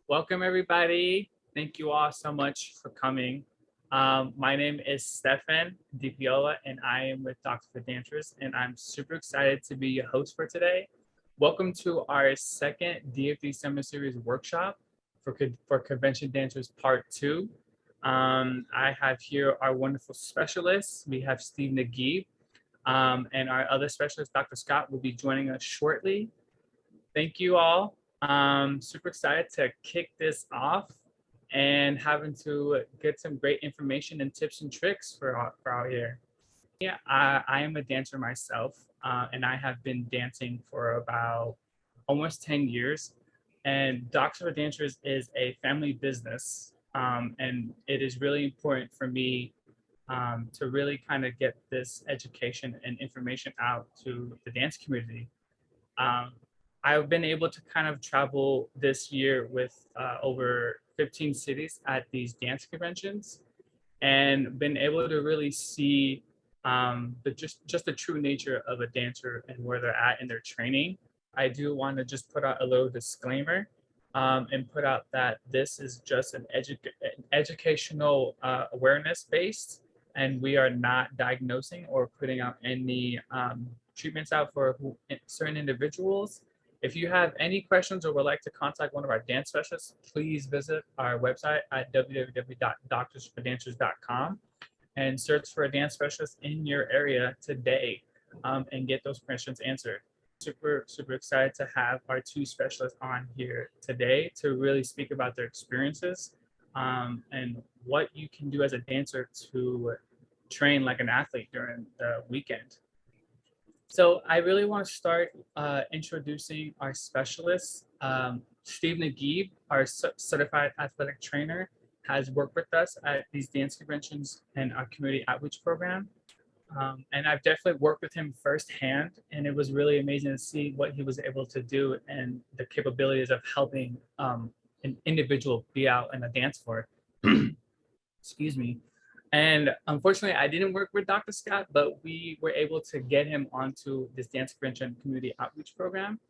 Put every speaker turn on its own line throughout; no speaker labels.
Welcome, everybody. Thank you all so much for coming. My name is Stefan DiPiola, and I am with Doctor for Dancers, and I'm super excited to be your host for today. Welcome to our second DFD Summer Series workshop for Convention Dancers Part 2. I have here our wonderful specialists. We have Steve Nagib, and our other specialist, Dr. Scott, will be joining us shortly. Thank you all. Super excited to kick this off and having to get some great information and tips and tricks for out here. Yeah, I am a dancer myself, and I have been dancing for about almost 10 years. And Docs for Dancers is a family business, and it is really important for me to really kind of get this education and information out to the dance community. Um, I've been able to kind of travel this year with over 15 cities at these dance conventions and been able to really see just the true nature of a dancer and where they're at in their training. I do want to just put out a little disclaimer and put out that this is just an educational awareness based, and we are not diagnosing or putting out any treatments out for certain individuals. If you have any questions or would like to contact one of our dance specialists, please visit our website at www.doctorsfordancers.com and search for a dance specialist in your area today and get those questions answered. Super excited to have our two specialists on here today to really speak about their experiences and what you can do as a dancer to train like an athlete during the weekend. So I really want to start introducing our specialists. Steve Nagib, our certified athletic trainer, has worked with us at these dance conventions and our community outreach program. And I've definitely worked with him firsthand, and it was really amazing to see what he was able to do and the capabilities of helping an individual be out in a dance floor. Excuse me. And unfortunately, I didn't work with Dr. Scott, but we were able to get him onto this dance convention community outreach program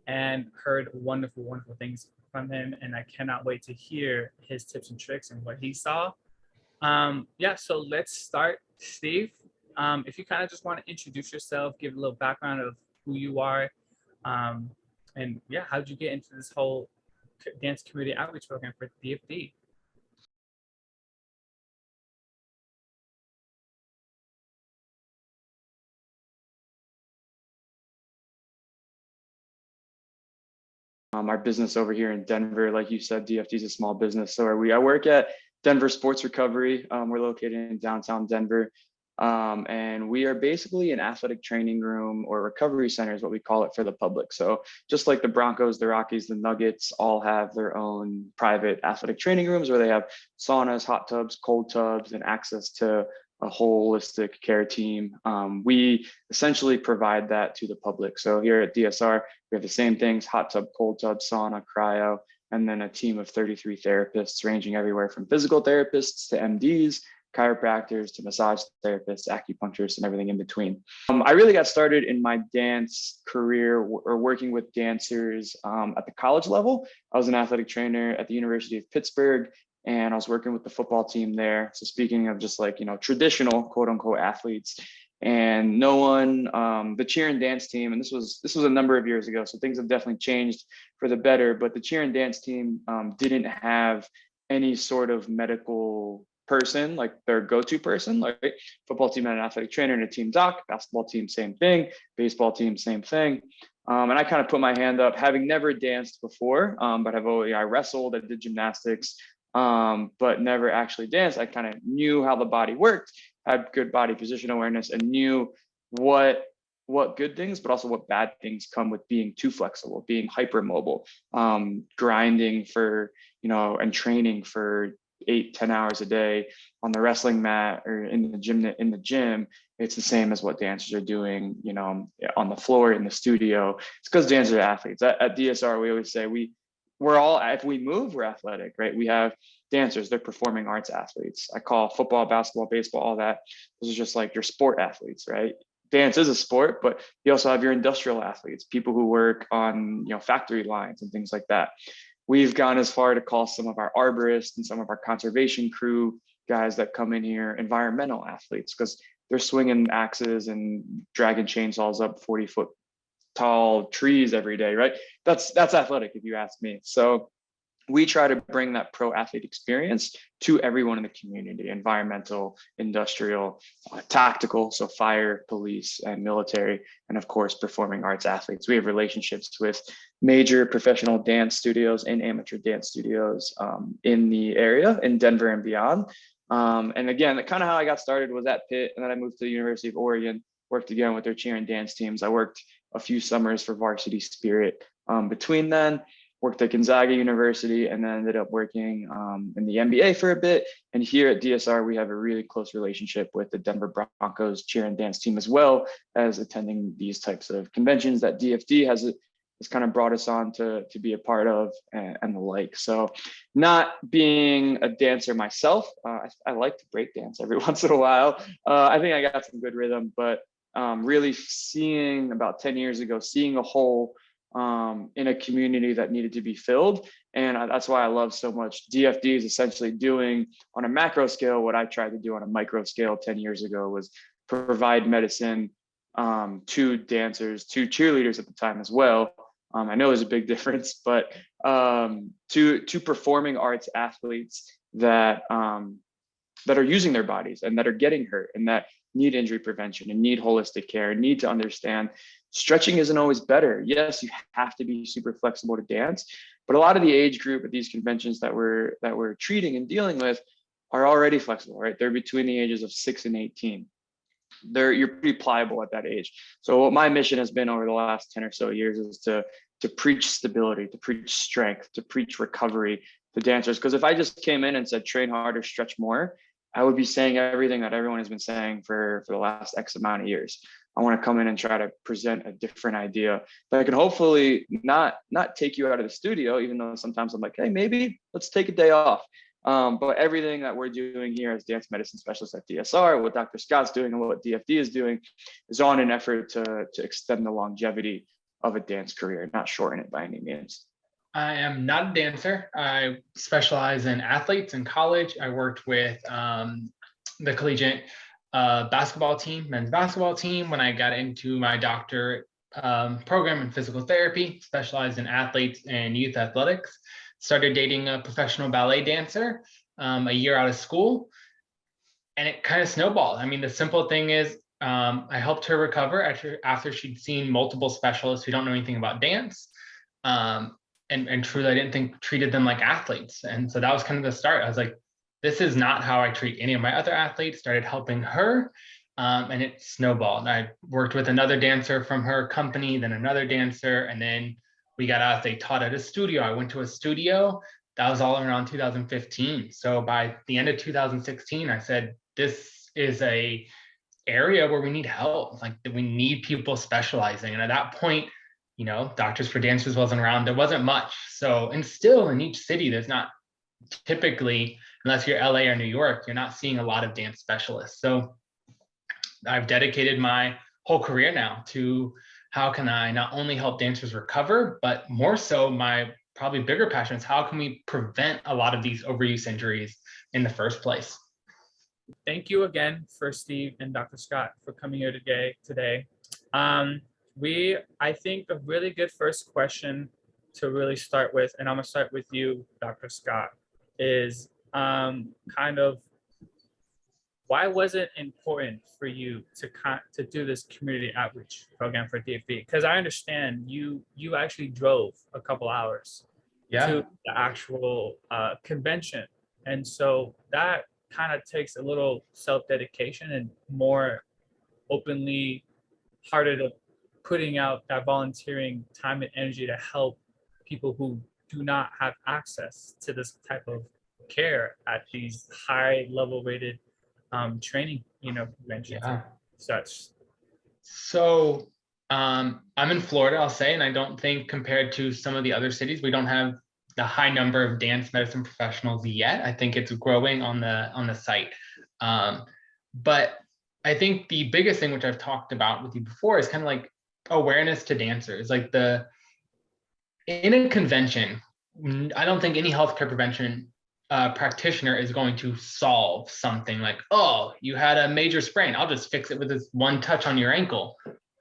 and heard wonderful things from him. And I cannot wait to hear his tips and tricks and what he saw. Yeah, so let's start. Steve, if you kind of just want to introduce yourself, give a little background of who you are, and yeah, how did you get into this whole dance community outreach program for DFD?
Our business over here in Denver, like you said, DFD is a small business. So are we. I work at Denver Sports Recovery. We're located in downtown Denver. And we are basically an athletic training room or recovery center is what we call it for the public. So just like the Broncos, the Rockies, the Nuggets all have their own private athletic training rooms where they have saunas, hot tubs, cold tubs, and access to a holistic care team. We essentially provide that to the public. So here at DSR, we have the same things: hot tub, cold tub, sauna, cryo, and then a team of 33 therapists ranging everywhere from physical therapists to MDs, chiropractors to massage therapists, acupuncturists, and everything in between. I really got started in my dance career or working with dancers at the college level. I was an athletic trainer at the University of Pittsburgh, and I was working with the football team there. So speaking of just like, traditional quote unquote athletes, and no one, the cheer and dance team, and this was a number of years ago, so things have definitely changed for the better, but the cheer and dance team didn't have any sort of medical person, like their go-to person. Like football team had an athletic trainer and a team doc, basketball team, same thing, baseball team, same thing. And I kind of put my hand up, having never danced before, but I wrestled, I did gymnastics, but never actually danced. I kind of knew how the body worked, had good body position awareness, and knew what good things, but also what bad things come with being too flexible, being hypermobile, grinding for, and training for 8-10 hours a day on the wrestling mat or in the gym. It's the same as what dancers are doing, on the floor in the studio. It's because dancers are athletes. At DSR, we always say we're all, if we move, we're athletic, right? We have dancers, they're performing arts athletes. I call football, basketball, baseball, all that. Those are just like your sport athletes, right? Dance is a sport, but you also have your industrial athletes, people who work on, factory lines and things like that. we've gone as far to call some of our arborists and some of our conservation crew guys that come in here environmental athletes, because they're swinging axes and dragging chainsaws up 40-foot tall trees every day, right? That's athletic, if you ask me. So we try to bring that pro athlete experience to everyone in the community: environmental, industrial, tactical, so fire, police, and military, and of course, performing arts athletes. We have relationships with major professional dance studios and amateur dance studios in the area, in Denver and beyond. And again, kind of how I got started was at Pitt, and then I moved to the University of Oregon, worked again with their cheer and dance teams. I worked a few summers for Varsity Spirit between then. Worked at Gonzaga University, and then ended up working in the NBA for a bit. And here at DSR, we have a really close relationship with the Denver Broncos cheer and dance team, as well as attending these types of conventions that DFD has kind of brought us on to be a part of, and the like. So not being a dancer myself, I like to break dance every once in a while. I think I got some good rhythm, but really seeing about 10 years ago, seeing a hole in a community that needed to be filled. And that's why I love so much. DFD is essentially doing on a macro scale what I tried to do on a micro scale 10 years ago, was provide medicine to dancers, to cheerleaders at the time as well. I know there's a big difference, but to performing arts athletes that are using their bodies and that are getting hurt and that need injury prevention and need holistic care and need to understand stretching isn't always better. Yes, you have to be super flexible to dance, but a lot of the age group at these conventions that we're treating and dealing with are already flexible, right? They're between the ages of 6 and 18. You're pretty pliable at that age. So what my mission has been over the last 10 or so years is to preach stability, to preach strength, to preach recovery to dancers. Because if I just came in and said train harder, stretch more, I would be saying everything that everyone has been saying for the last X amount of years. I want to come in and try to present a different idea that can hopefully not take you out of the studio, even though sometimes I'm like, hey, maybe let's take a day off. But everything that we're doing here as dance medicine specialists at DSR, what Dr. Scott's doing and what DFD is doing, is on an effort to extend the longevity of a dance career, not shorten it by any means.
I am not a dancer. I specialize in athletes in college. I worked with the collegiate basketball team, men's basketball team, when I got into my doctorate program in physical therapy, specialized in athletes and youth athletics. Started dating a professional ballet dancer a year out of school, and it kind of snowballed. I mean, the simple thing is I helped her recover after she'd seen multiple specialists who don't know anything about dance. And truly, I didn't think treated them like athletes. And so that was kind of the start. I was like, this is not how I treat any of my other athletes. Started helping her, and it snowballed. I worked with another dancer from her company, then another dancer, and then we got out. They taught at a studio. I went to a studio. That was all around 2015. So by the end of 2016, I said, this is a area where we need help. Like, we need people specializing. And at that point, you know, Doctors for Dancers wasn't around. There wasn't much. So, and still in each city, there's not typically, unless you're LA or New York, you're not seeing a lot of dance specialists. So I've dedicated my whole career now to how can I not only help dancers recover, but more so my probably bigger passion is how can we prevent a lot of these overuse injuries in the first place.
Thank you again for Steve and Dr. Scott for coming here today. I think a really good first question to really start with, and I'm gonna start with you, Dr. Scott, is kind of why was it important for you to do this community outreach program for DFD? Because I understand you actually drove a couple hours to the actual convention, and so that kind of takes a little self-dedication and more openly hearted of putting out that volunteering time and energy to help people who do not have access to this type of care at these high level rated training, conventions and such.
So I'm in Florida, I'll say, and I don't think compared to some of the other cities, we don't have the high number of dance medicine professionals yet. I think it's growing on the site. But I think the biggest thing, which I've talked about with you before, is kind of like awareness to dancers. Like in a convention, I don't think any healthcare prevention practitioner is going to solve something like, oh, you had a major sprain, I'll just fix it with this one touch on your ankle.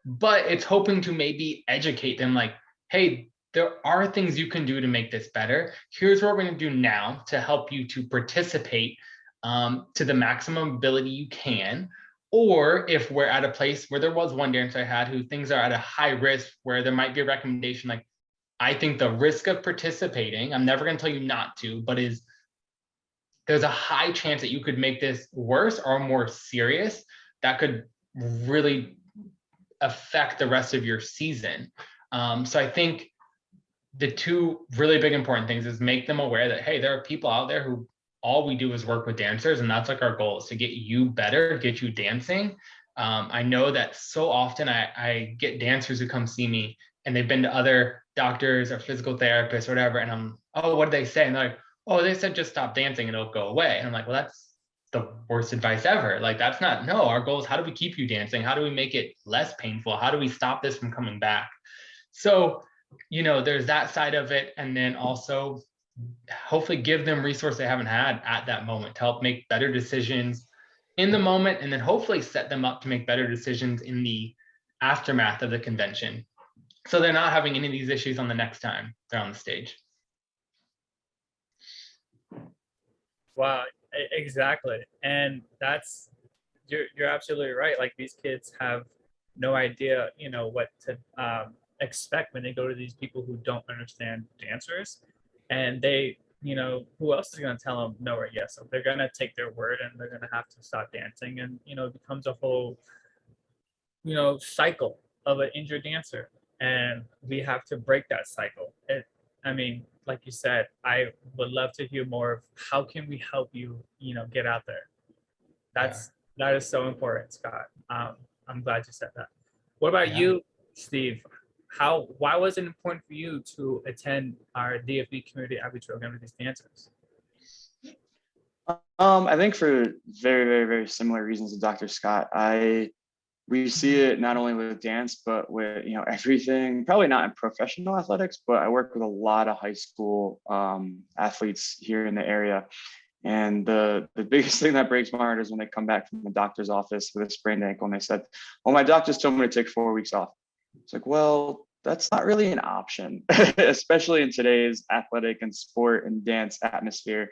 But it's hoping to maybe educate them like, hey, there are things you can do to make this better. Here's what we're going to do now to help you to participate to the maximum ability you can. Or if we're at a place where there was one dancer I had who things are at a high risk, where there might be a recommendation like, I think the risk of participating, I'm never going to tell you not to, but there's a high chance that you could make this worse or more serious that could really affect the rest of your season. So I think the two really big important things is make them aware that, hey, there are people out there who all we do is work with dancers, and that's like our goal is to get you better, get you dancing. I know that so often I get dancers who come see me and they've been to other doctors or physical therapists or whatever, and I'm, oh, what did they say? And they're like, oh, they said just stop dancing and it'll go away. And I'm like, well, that's the worst advice ever. Like, that's not, no, our goal is how do we keep you dancing? How do we make it less painful? How do we stop this from coming back? So, there's that side of it. And then also hopefully give them resources they haven't had at that moment to help make better decisions in the moment, and then hopefully set them up to make better decisions in the aftermath of the convention. So they're not having any of these issues on the next time they're on the stage.
Wow, exactly. And you're absolutely right. Like, these kids have no idea, what to expect when they go to these people who don't understand dancers. And they, who else is going to tell them no or yes? So they're going to take their word and they're going to have to stop dancing. And, it becomes a whole, cycle of an injured dancer. And we have to break that cycle. Like you said, I would love to hear more of how can we help you, get out there. That is so important, Scott. I'm glad you said that. What about you, Steve? Why was it important for you to attend our DFD community outreach program with these dancers?
I think for very, very, very similar reasons to Dr. Scott. We see it not only with dance, but with everything. Probably not in professional athletics, but I work with a lot of high school athletes here in the area. And the biggest thing that breaks my heart is when they come back from the doctor's office with a sprained ankle and they said, "Well, my doctor's told me to take 4 weeks off." It's like, well, that's not really an option, especially in today's athletic and sport and dance atmosphere.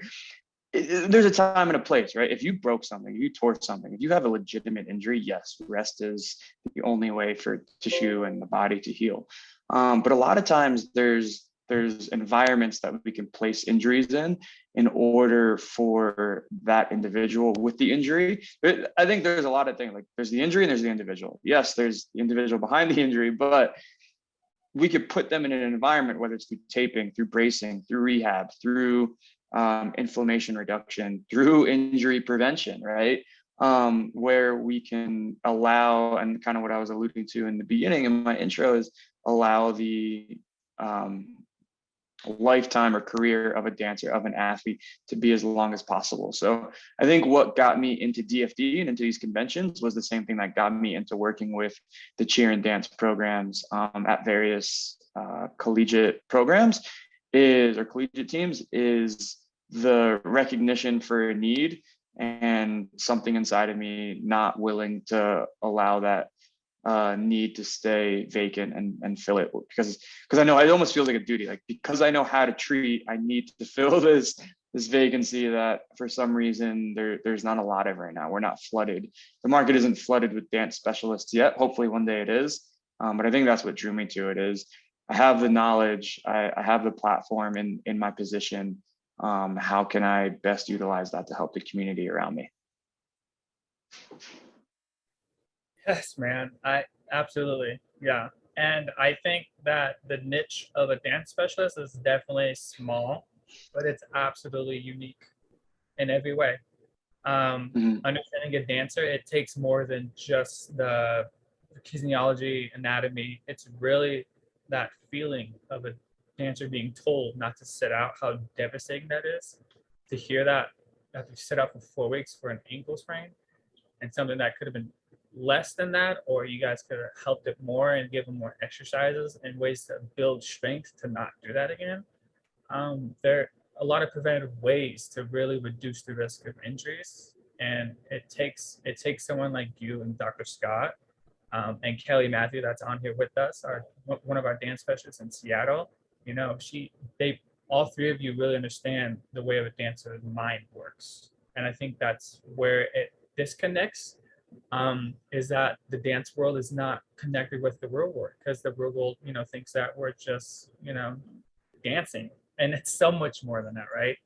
There's a time and a place, right? If you broke something, if you tore something, if you have a legitimate injury, yes, rest is the only way for tissue and the body to heal. But a lot of times there's environments that we can place injuries in order for that individual with the injury. But I think there's a lot of things, like there's the injury and there's the individual. Yes, there's the individual behind the injury, but we could put them in an environment, whether it's through taping, through bracing, through rehab, through inflammation reduction, through injury prevention, right? Where we can allow, and kind of what I was alluding to in the beginning in my intro, is allow the lifetime or career of a dancer, of an athlete, to be as long as possible. So I think what got me into DFD and into these conventions was the same thing that got me into working with the cheer and dance programs at various collegiate programs or collegiate teams, is the recognition for a need and something inside of me not willing to allow that need to stay vacant and fill it, because I know it almost feels like a duty, like because I know how to treat, I need to fill this vacancy that for some reason there's not a lot of right now. We're not flooded. The market isn't flooded with dance specialists yet. Hopefully one day it is. But I think that's what drew me to it, is I have the knowledge, I have the platform in my position. How can I best utilize that to help the community around me?
Yes, man. I absolutely. Yeah. And I think that the niche of a dance specialist is definitely small, but it's absolutely unique in every way. Understanding a dancer, it takes more than just the kinesiology, anatomy. It's really that feeling of a dancer being told not to sit out, how devastating that is. To hear that you sit out for 4 weeks for an ankle sprain, and something that could have been less than that, or you guys could have helped it more and given more exercises and ways to build strength to not do that again. there are a lot of preventative ways to really reduce the risk of injuries, and it takes someone like you and Dr. Scott and Kelly Matthew that's on here with us, one of our dance specialists in Seattle. You know, they all three of you really understand the way of a dancer's mind works, and I think that's where it disconnects. Is that the dance world is not connected with the real world, because the real world, thinks that we're just, dancing, and it's so much more than that, right?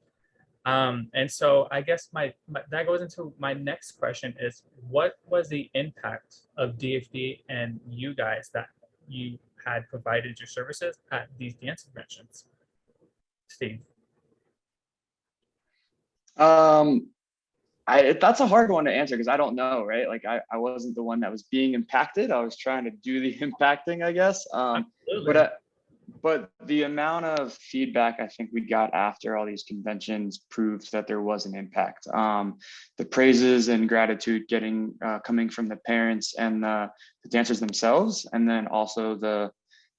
And so I guess that goes into my next question is, what was the impact of DFD and you guys that you had provided your services at these dance conventions? Steve.
That's a hard one to answer because I don't know, right? Like I wasn't the one that was being impacted. I was trying to do the impacting, I guess. But the amount of feedback I think we got after all these conventions proved that there was an impact. The praises and gratitude coming from the parents and the dancers themselves, and then also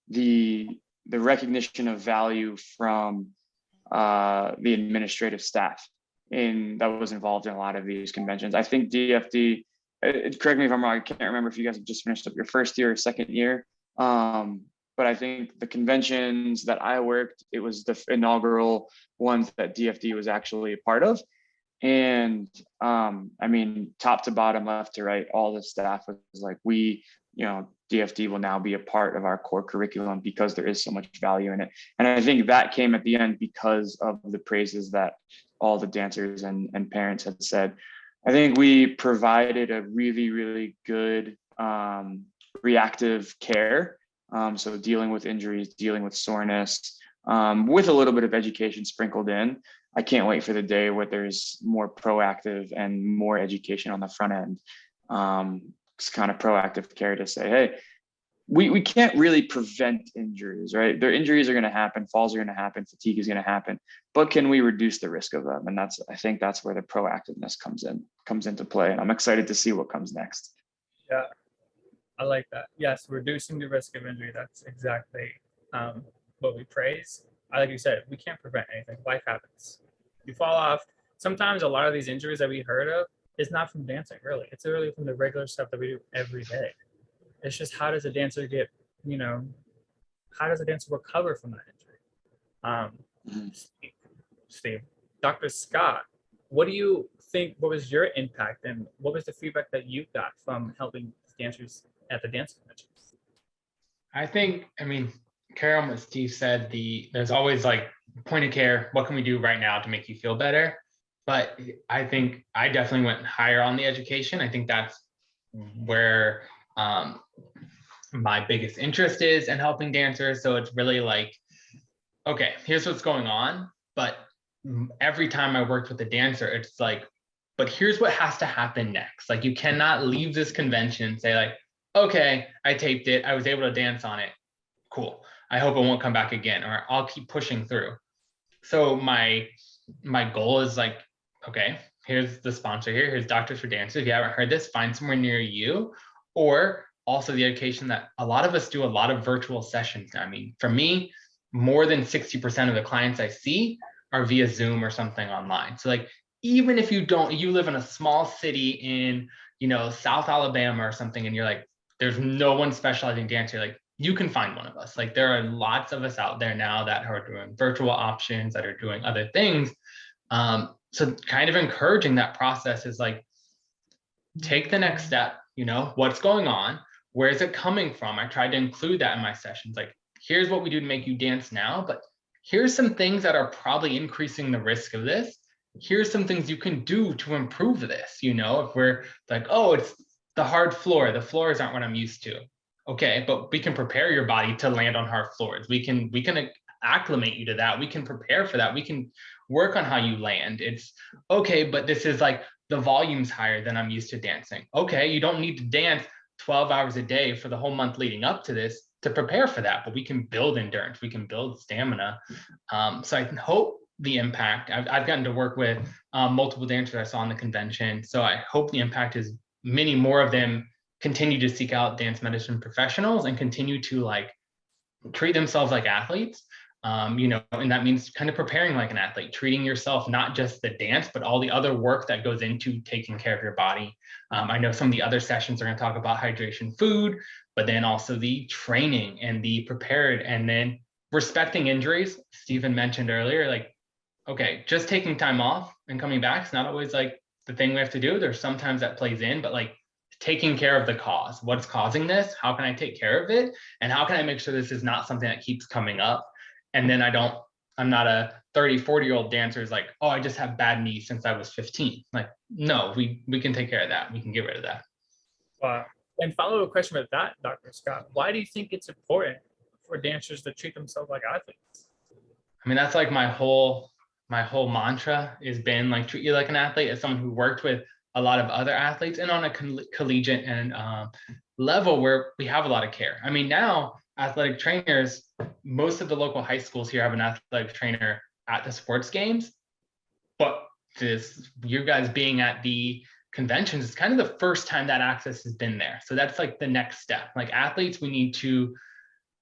the recognition of value from the administrative staff that was involved in a lot of these conventions. I think DFD, correct me if I'm wrong, I can't remember if you guys have just finished up your first year or second year. But I think the conventions that I worked, it was the inaugural ones that DFD was actually a part of. And I mean, top to bottom, left to right, all the staff was like, DFD will now be a part of our core curriculum because there is so much value in it. And I think that came at the end because of the praises that all the dancers and parents had said. I think we provided a really, really good reactive care. So dealing with injuries, dealing with soreness, with a little bit of education sprinkled in. I can't wait for the day where there's more proactive and more education on the front end. It's kind of proactive care to say, hey, we can't really prevent injuries, right? Their injuries are going to happen, falls are going to happen, fatigue is going to happen, but can we reduce the risk of them? And I think that's where the proactiveness comes into play. And I'm excited to see what comes next.
Yeah. I like that. Yes, reducing the risk of injury. That's exactly what we praise. Like you said, we can't prevent anything. Life happens. You fall off. Sometimes a lot of these injuries that we heard of is not from dancing, really. It's really from the regular stuff that we do every day. It's just, how does a dancer how does a dancer recover from that injury? Steve, Dr. Scott, what do you think, what was your impact and what was the feedback that you got from helping dancers at the dance conventions?
I mean, Carol, what Steve said, there's always like point of care. What can we do right now to make you feel better? But I think I definitely went higher on the education. I think that's where my biggest interest is in helping dancers. So it's really like, okay, here's what's going on. But every time I worked with a dancer, it's like, but here's what has to happen next. Like, you cannot leave this convention and say like, okay, I taped it, I was able to dance on it, cool, I hope it won't come back again, or I'll keep pushing through. So my goal is like, okay, here's the sponsor here, here's Doctors for Dancers. If you haven't heard this, find somewhere near you. Or also the education that a lot of us do a lot of virtual sessions. I mean, for me, more than 60% of the clients I see are via Zoom or something online. So like, even if you live in a small city in, South Alabama or something, and you're like, there's no one specializing in dance, you're like, you can find one of us. Like, there are lots of us out there now that are doing virtual options, that are doing other things. So kind of encouraging that process is like, take the next step, what's going on? Where is it coming from? I tried to include that in my sessions. Like, here's what we do to make you dance now, but here's some things that are probably increasing the risk of this. Here's some things you can do to improve this. If we're like, oh, it's the hard floor, the floors aren't what I'm used to. Okay, but we can prepare your body to land on hard floors. We can acclimate you to that. We can prepare for that. We can work on how you land. It's okay, but this is like, the volume's higher than I'm used to dancing. Okay, you don't need to dance 12 hours a day for the whole month leading up to this to prepare for that, but we can build endurance, we can build stamina. So I hope the impact, I've gotten to work with multiple dancers I saw in the convention. So I hope the impact is many more of them continue to seek out dance medicine professionals and continue to like treat themselves like athletes. And that means kind of preparing like an athlete, treating yourself, not just the dance, but all the other work that goes into taking care of your body. I know some of the other sessions are going to talk about hydration, food, but then also the training and the prepared, and then respecting injuries. Stephen mentioned earlier, like, okay, just taking time off and coming back is not always like the thing we have to do. There's sometimes that plays in, but like taking care of the cause, what's causing this? How can I take care of it? And how can I make sure this is not something that keeps coming up? And then I'm not a 30, 40-year-old dancer who's like, oh, I just have bad knees since I was 15. Like, no, we can take care of that. We can get rid of that.
And follow-up question with that, Dr. Scott. Why do you think it's important for dancers to treat themselves like athletes?
I mean, that's like my whole mantra has been like, treat you like an athlete. As someone who worked with a lot of other athletes and on a collegiate and level where we have a lot of care. I mean, now athletic trainers, most of the local high schools here have an athletic trainer at the sports games, but you guys being at the conventions is kind of the first time that access has been there. So that's like the next step. Like athletes, we need to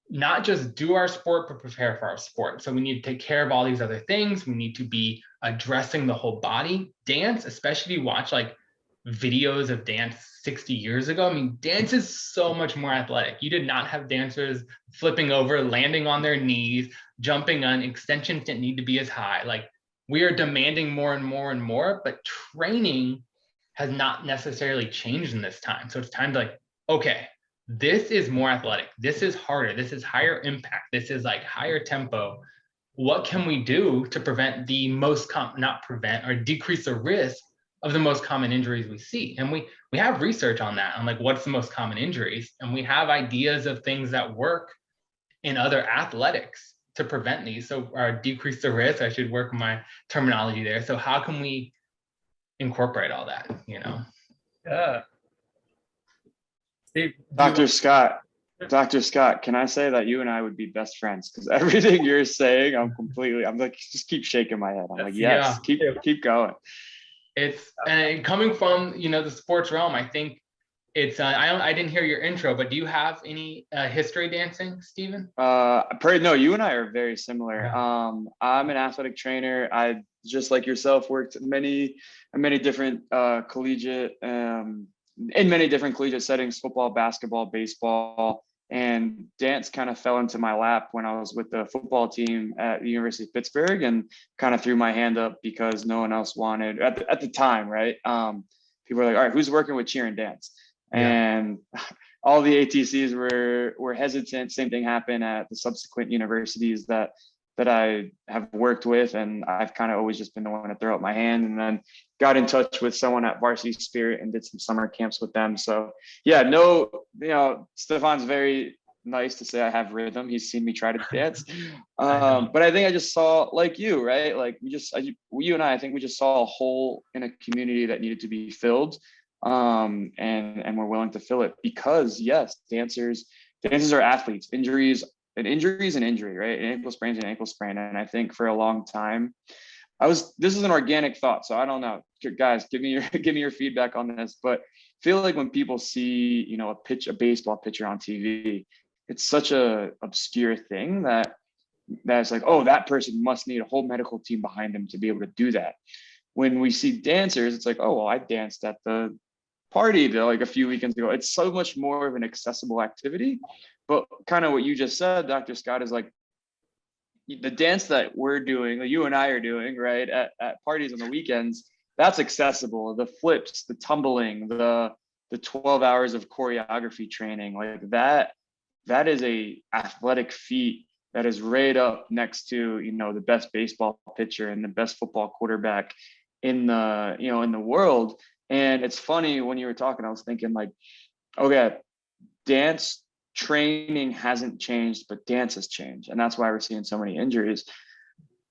not just do our sport, but prepare for our sport. So we need to take care of all these other things. We need to be addressing the whole body. Dance, especially if you watch like videos of dance 60 years ago. I mean, dance is so much more athletic. You did not have dancers flipping over, landing on their knees, jumping on, extensions didn't need to be as high. Like we are demanding more and more and more, but training has not necessarily changed in this time. So it's time to like, okay, this is more athletic. This is harder. This is higher impact. This is like higher tempo. What can we do to prevent the most not prevent or decrease the risk of the most common injuries we see? And we have research on that, on like what's the most common injuries, and we have ideas of things that work in other athletics to prevent these. So or decrease the risk. I should work my terminology there. So how can we incorporate all that?
Yeah. Steve,
Dr. Scott, can I say that you and I would be best friends? Because everything you're saying, I'm like, just keep shaking my head. I'm like, yes,
yeah.
keep going.
It's and coming from the sports realm, I think it's I didn't hear your intro, but do you have any history dancing, Stephen?
No, you and I are very similar.
Yeah.
I'm an athletic trainer. I just like yourself worked in many different collegiate in many different collegiate settings, football, basketball, baseball, and dance kind of fell into my lap when I was with the football team at the University of Pittsburgh, and kind of threw my hand up because no one else wanted at the time, right? People were like, all right, who's working with cheer and dance? Yeah. And all the ATCs were hesitant. Same thing happened at the subsequent universities that I have worked with, and I've kind of always just been the one to throw up my hand, and then got in touch with someone at Varsity Spirit and did some summer camps with them. So yeah, Stefan's very nice to say I have rhythm. He's seen me try to dance. But I think I just saw, like you, right? Like you and I think we just saw a hole in a community that needed to be filled. And we're willing to fill it because yes, dancers are athletes. An injury is an injury, right? An ankle sprain is an ankle sprain. And I think for a long time, this is an organic thought, so I don't know, guys, give me your feedback on this, but I feel like when people see, a baseball pitcher on TV, it's such a obscure thing that's like, oh, that person must need a whole medical team behind them to be able to do that. When we see dancers, it's like, oh, well, I danced at the party like a few weekends ago. It's so much more of an accessible activity. But kind of what you just said, Dr. Scott, is like the dance that we're doing, like you and I are doing, right, at parties on the weekends, that's accessible. The flips, the tumbling, the 12 hours of choreography training, like that is a athletic feat that is right up next to, the best baseball pitcher and the best football quarterback in the world. And it's funny, when you were talking, I was thinking like, okay, dance training hasn't changed, but dance has changed. And that's why we're seeing so many injuries.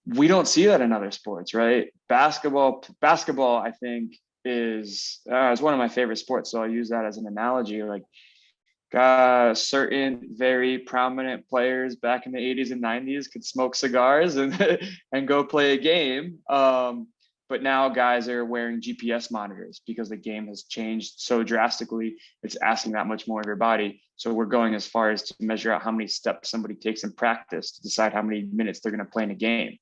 We don't see that in other sports, right? Basketball, I think is one of my favorite sports. So I use that as an analogy. Like certain very prominent players back in the 80s and 90s could smoke cigars and go play a game. But now guys are wearing GPS monitors because the game has changed so drastically. It's asking that much more of your body. So we're going as far as to measure out how many steps somebody takes in practice to decide how many minutes they're going to play in a game.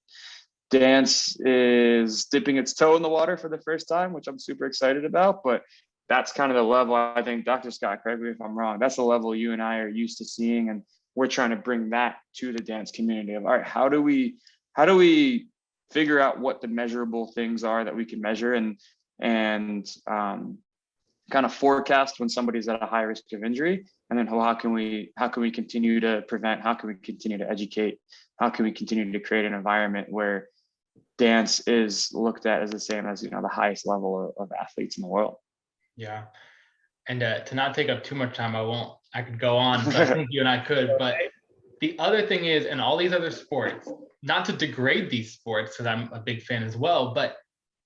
Dance is dipping its toe in the water for the first time, which I'm super excited about. But that's kind of the level, I think, Dr. Scott, correct me if I'm wrong, that's the level you and I are used to seeing. And we're trying to bring that to the dance community of, all right, how do we figure out what the measurable things are that we can measure and kind of forecast when somebody's at a high risk of injury, and then how can we continue to prevent, how can we continue to educate, how can we continue to create an environment where dance is looked at as the same as, you know, the highest level of athletes in the world.
Yeah. And to not take up too much time, I could go on, but I think you and I could. But the other thing is, in all these other sports, not to degrade these sports, because I'm a big fan as well, but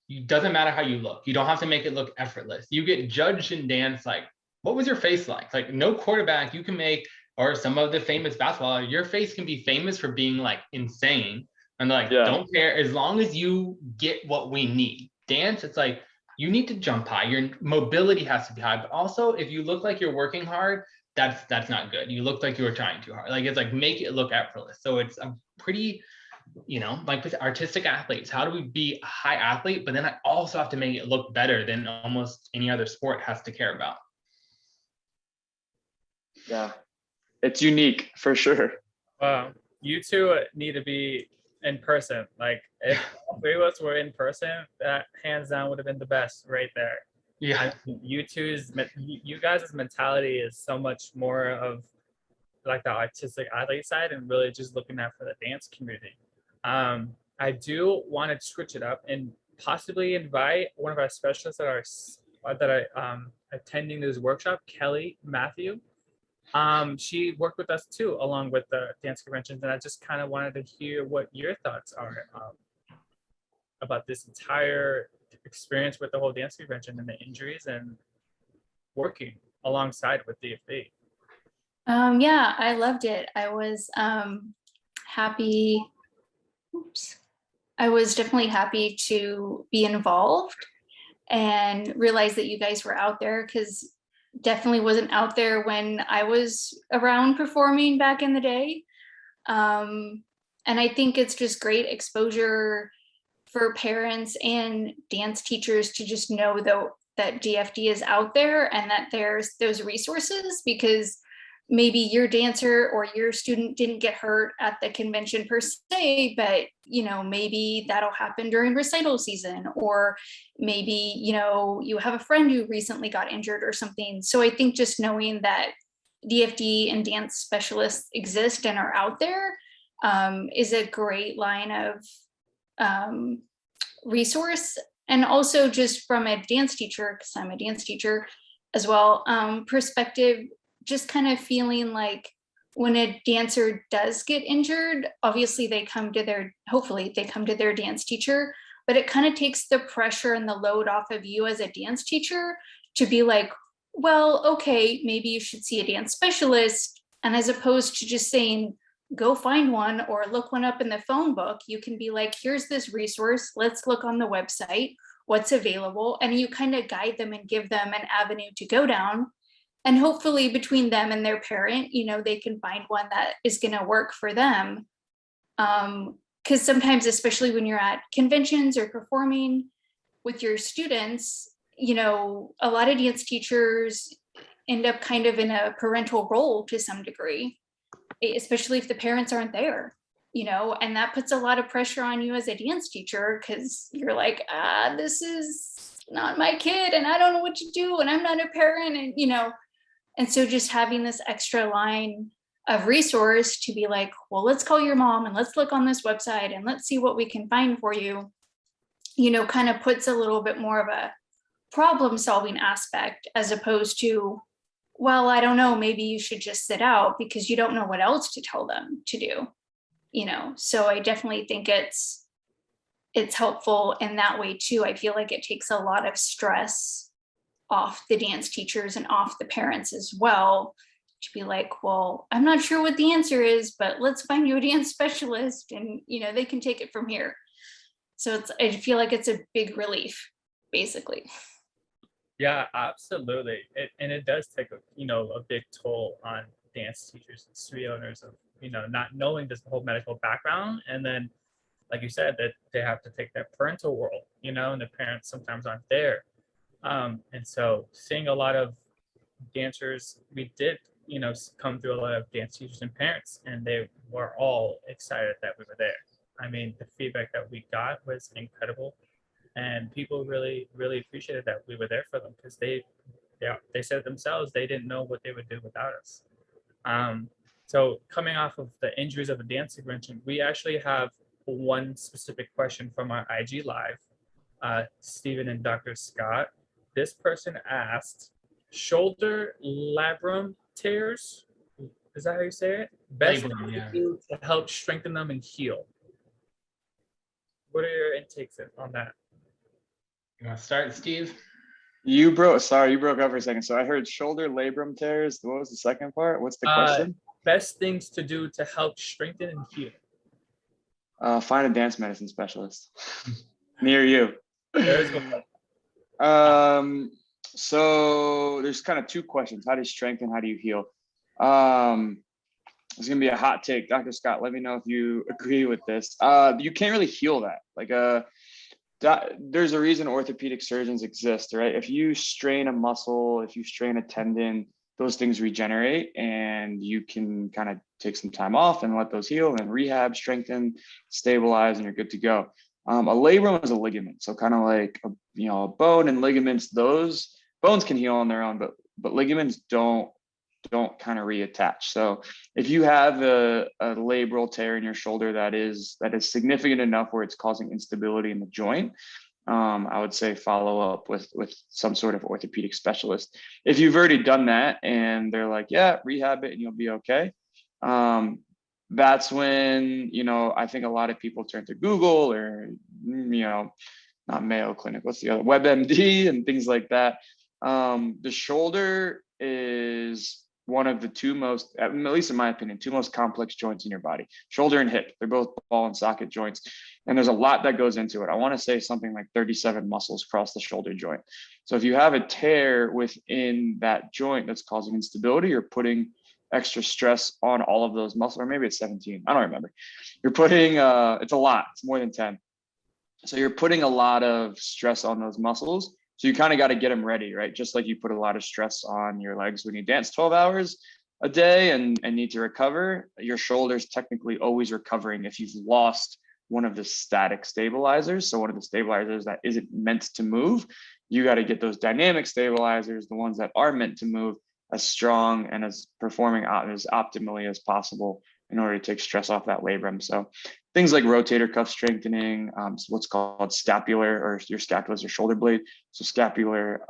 it doesn't matter how you look. You don't have to make it look effortless. You get judged in dance, like, what was your face like? Like, no quarterback you can make, or some of the famous basketball, your face can be famous for being like insane. And like, don't care, as long as you get what we need. Dance, it's like, you need to jump high. Your mobility has to be high. But also, if you look like you're working hard, that's not good. You look like you were trying too hard. Like, it's like, make it look effortless. So it's a pretty, you know, like with artistic athletes, how do we be a high athlete, but then I also have to make it look better than almost any other sport has to care about.
Yeah, it's unique for sure.
Wow, you two need to be in person. Like, if all three of us were in person, that hands down would have been the best right there.
Yeah.
You guys' mentality is so much more of like the artistic athlete side and really just looking out for the dance community. I do want to switch it up and possibly invite one of our specialists that are attending this workshop, Kelly Matthew. She worked with us too, along with the dance conventions, and I just kind of wanted to hear what your thoughts are about this entire experience with the whole dance convention and the injuries and working alongside with DFD.
Yeah, I loved it. I was happy. I was definitely happy to be involved and realize that you guys were out there, because definitely wasn't out there when I was around performing back in the day. And I think it's just great exposure for parents and dance teachers to just know that DFD is out there and that there's those resources, because maybe your dancer or your student didn't get hurt at the convention per se, but, you know, maybe that'll happen during recital season, or maybe, you know, you have a friend who recently got injured or something. So I think just knowing that DFD and dance specialists exist and are out there is a great line of resource. And also just from a dance teacher, because I'm a dance teacher as well, perspective, just kind of feeling like when a dancer does get injured, obviously hopefully they come to their dance teacher, but it kind of takes the pressure and the load off of you as a dance teacher to be like, well, okay, maybe you should see a dance specialist. And as opposed to just saying, go find one or look one up in the phone book, you can be like, here's this resource, let's look on the website, what's available. And you kind of guide them and give them an avenue to go down. And hopefully between them and their parent, you know, they can find one that is going to work for them. Because sometimes, especially when you're at conventions or performing with your students, you know, a lot of dance teachers end up kind of in a parental role to some degree, especially if the parents aren't there, you know, and that puts a lot of pressure on you as a dance teacher, because you're like, this is not my kid and I don't know what to do and I'm not a parent, and, you know. And so just having this extra line of resource to be like, well, let's call your mom and let's look on this website and let's see what we can find for you, you know, kind of puts a little bit more of a problem solving aspect, as opposed to, well, I don't know, maybe you should just sit out because you don't know what else to tell them to do, you know. So I definitely think it's helpful in that way too. I feel like it takes a lot of stress off the dance teachers and off the parents as well, to be like, well, I'm not sure what the answer is, but let's find you a dance specialist and, you know, they can take it from here. So I feel like it's a big relief, basically.
Yeah, absolutely. And it does take a big toll on dance teachers and studio owners of, not knowing this whole medical background. And then, like you said, that they have to take that parental role, and the parents sometimes aren't there. And so seeing a lot of dancers, we did, come through a lot of dance teachers and parents, and they were all excited that we were there. I mean, the feedback that we got was incredible, and people really, really appreciated that we were there for them, because they said themselves they didn't know what they would do without us. So coming off of the injuries of the dance intervention, we actually have one specific question from our IG Live, Stephen and Dr. Scott. This person asked, shoulder labrum tears, is that how you say it? Best
Labrum, yeah.
to help strengthen them and heal. What are your intakes on that?
You want to start, Steve?
You broke up for a second. So I heard shoulder labrum tears. What was the second part? What's the question?
Best things to do to help strengthen and heal.
Find a dance medicine specialist near you.
There's one.
So there's kind of two questions. How do you strengthen? How do you heal? It's gonna be a hot take. Dr. Scott, let me know if you agree with this. You can't really heal that. Like there's a reason orthopedic surgeons exist, right? If you strain a muscle, if you strain a tendon, those things regenerate, and you can kind of take some time off and let those heal, and rehab, strengthen, stabilize, and you're good to go. A labrum is a ligament, so kind of like a bone, and ligaments, those bones can heal on their own, but ligaments don't kind of reattach. So if you have a labral tear in your shoulder that is significant enough where it's causing instability in the joint, I would say follow up with some sort of orthopedic specialist. If you've already done that and they're like, yeah, rehab it and you'll be okay, that's when, I think a lot of people turn to Google or, not Mayo Clinic, what's the other, WebMD and things like that. The shoulder is one of the two most, at least in my opinion, two most complex joints in your body. Shoulder and hip, they're both ball and socket joints. And there's a lot that goes into it. I want to say something like 37 muscles across the shoulder joint. So if you have a tear within that joint that's causing instability, you're putting extra stress on all of those muscles, or maybe it's 17, I don't remember. You're putting, it's a lot, it's more than 10. So you're putting a lot of stress on those muscles. So you kind of got to get them ready, right? Just like you put a lot of stress on your legs when you dance 12 hours a day and need to recover, your shoulder's technically always recovering if you've lost one of the static stabilizers. So one of the stabilizers that isn't meant to move, you got to get those dynamic stabilizers, the ones that are meant to move, as strong and as performing as optimally as possible in order to take stress off that labrum. So things like rotator cuff strengthening, what's called scapular, or your scapula is your shoulder blade. So scapular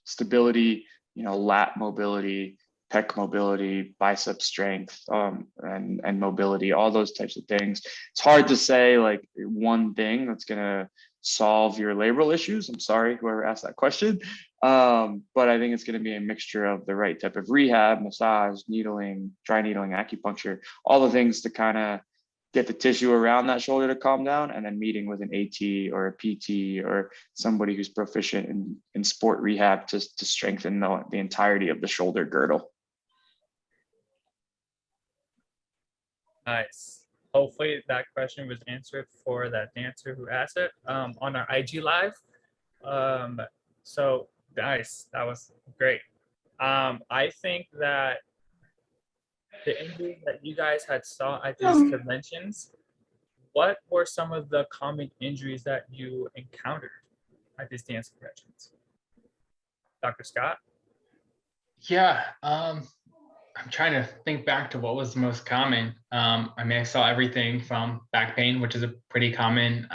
stability, lat mobility, pec mobility, bicep strength, and mobility, all those types of things. It's hard to say like one thing that's gonna solve your labral issues. I'm sorry, whoever asked that question. But I think it's going to be a mixture of the right type of rehab, massage, needling, dry needling, acupuncture, all the things to kind of get the tissue around that shoulder to calm down, and then meeting with an AT or a PT or somebody who's proficient in sport rehab to strengthen the entirety of the shoulder girdle.
Nice. Hopefully that question was answered for that dancer who asked it on our IG Live. So nice, that was great. I think that the injuries that you guys had saw at these conventions, what were some of the common injuries that you encountered at these dance conventions? Dr. Scott?
Yeah, I'm trying to think back to what was the most common. I saw everything from back pain, which is a pretty common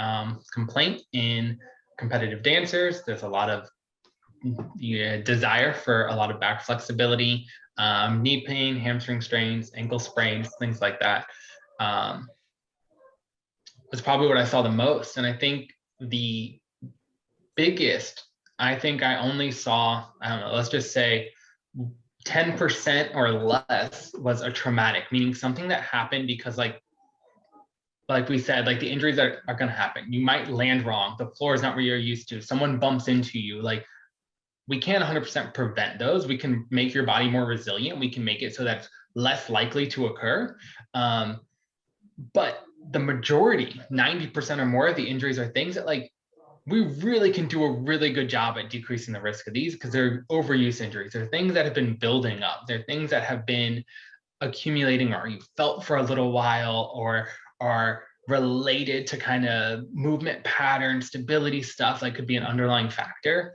complaint in competitive dancers. There's a lot of desire for a lot of back flexibility, knee pain, hamstring strains, ankle sprains, things like that. Was probably what I saw the most. And I think the biggest, I only saw, let's just say 10% or less was a traumatic, meaning something that happened because like like we said, like the injuries are going to happen. You might land wrong. The floor is not where you're used to. Someone bumps into you. Like, we can't 100% prevent those. We can make your body more resilient. We can make it so that's less likely to occur. But the majority, 90% or more of the injuries are things that like we really can do a really good job at decreasing the risk of these because they're overuse injuries. They're things that have been building up. They're things that have been accumulating or you felt for a little while or are related to kind of movement pattern, stability stuff that could be an underlying factor.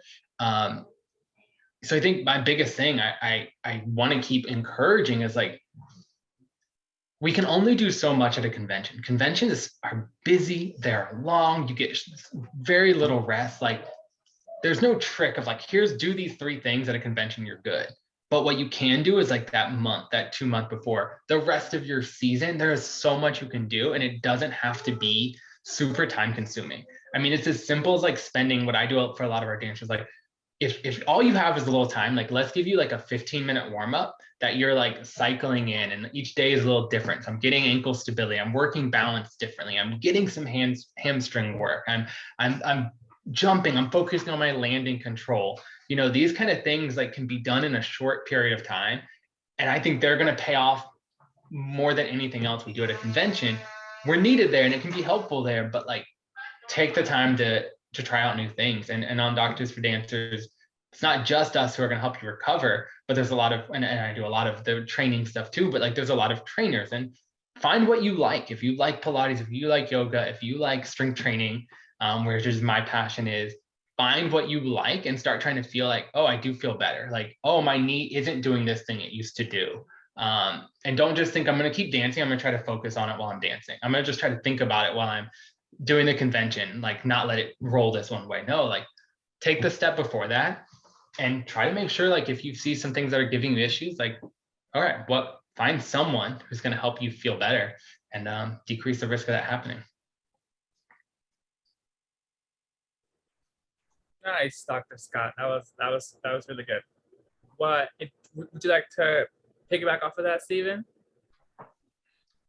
So I think my biggest thing I want to keep encouraging is like, we can only do so much at a convention. Conventions are busy, they're long, you get very little rest. Like, there's no trick of like, here's do these 3 things at a convention, you're good. But what you can do is like that month, that 2 month before, the rest of your season, there is so much you can do, and it doesn't have to be super time consuming. I mean, it's as simple as like spending what I do for a lot of our dancers, like if all you have is a little time, like let's give you like a 15-minute warm up that you're like cycling in, and each day is a little different. So I'm getting ankle stability, I'm working balance differently, I'm getting some hamstring work, I'm jumping, I'm focusing on my landing control. You know, these kind of things like can be done in a short period of time. And I think they're going to pay off more than anything else we do at a convention. We're needed there and it can be helpful there, but like take the time to try out new things. And on Doctors for Dancers, it's not just us who are going to help you recover, but there's a lot of, and I do a lot of the training stuff too, but like there's a lot of trainers, and find what you like. If you like Pilates, if you like yoga, if you like strength training, which is my passion is, find what you like and start trying to feel like, oh, I do feel better. Like, oh, my knee isn't doing this thing it used to do. And don't just think I'm going to keep dancing. I'm going to try to focus on it while I'm dancing. I'm going to just try to think about it while I'm doing the convention, like not let it roll this one way. No, like take the step before that and try to make sure, like if you see some things that are giving you issues, like, all right, find someone who's going to help you feel better and decrease the risk of that happening.
Nice, Dr. Scott. That was really good. Would you like to piggyback off of that, Stephen?